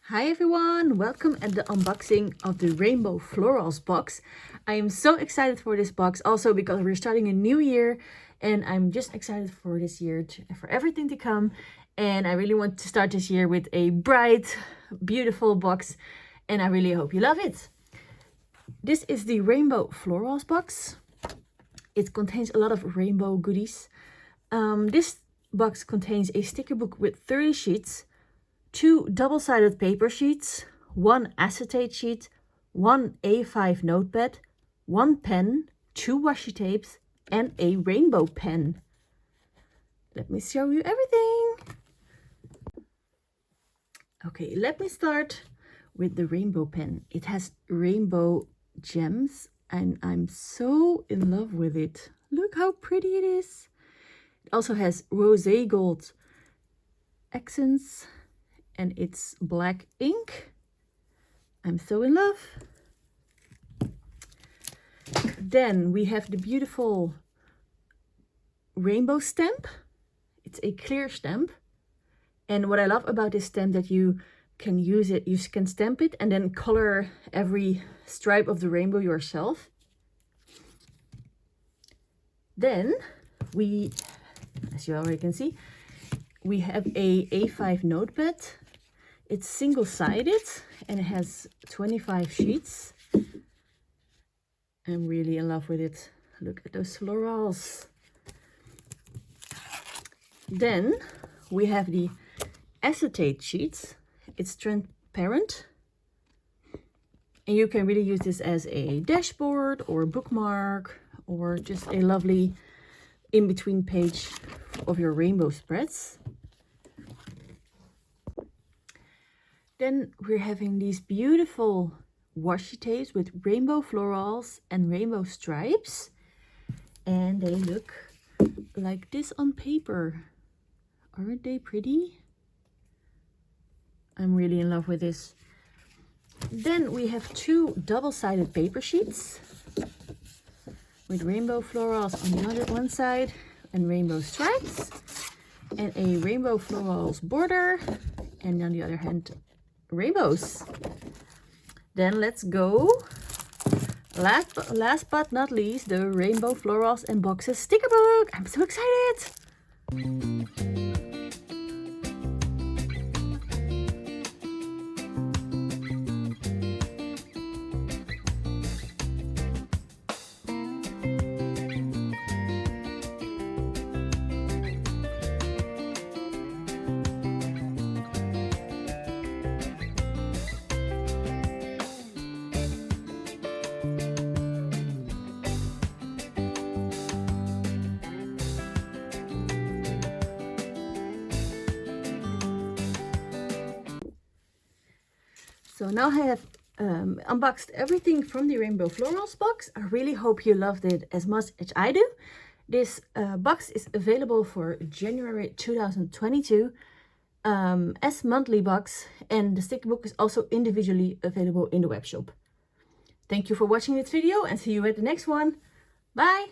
Hi everyone, welcome at the unboxing of the Rainbow Florals box. I am so excited for this box also because we're starting a new year and I'm just excited for this year, for everything to come. And I really want to start this year with a bright, beautiful box and I really hope you love it. This is the Rainbow Florals box. It contains a lot of rainbow goodies. This box contains a sticker book with 30 sheets, 2 double-sided paper sheets, 1 acetate sheet, 1 A5 Notepad, 1 pen, 2 washi tapes, and a rainbow pen. Let me show you everything. Okay, let me start with the rainbow pen. It has rainbow gems and I'm so in love with it. Look how pretty it is. It also has rosé gold accents and it's black ink. I'm so in love. Then we have the beautiful rainbow stamp. It's a clear stamp. And what I love about this stamp that you can use it, you can stamp it and then color every stripe of the rainbow yourself. Then we, as you already can see, we have a A5 Notepad. It's single-sided and it has 25 sheets. I'm really in love with it. Look at those florals. Then we have the acetate sheets. It's transparent. And you can really use this as a dashboard or bookmark or just a lovely in-between page of your rainbow spreads. Then we're having these beautiful washi tapes with rainbow florals and rainbow stripes. And they look like this on paper. Aren't they pretty? I'm really in love with this. Then we have 2 double-sided paper sheets with rainbow florals on the other one side and rainbow stripes and a rainbow florals border and on the other hand rainbows. Then let's go. Last but not least, the Rainbow Florals and Boxes sticker book. I'm so excited. So now I have unboxed everything from the Rainbow Florals box. I really hope you loved it as much as I do. This box is available for January 2022 as monthly box, and the sticker book is also individually available in the web shop. Thank you for watching this video and see you at the next one. Bye!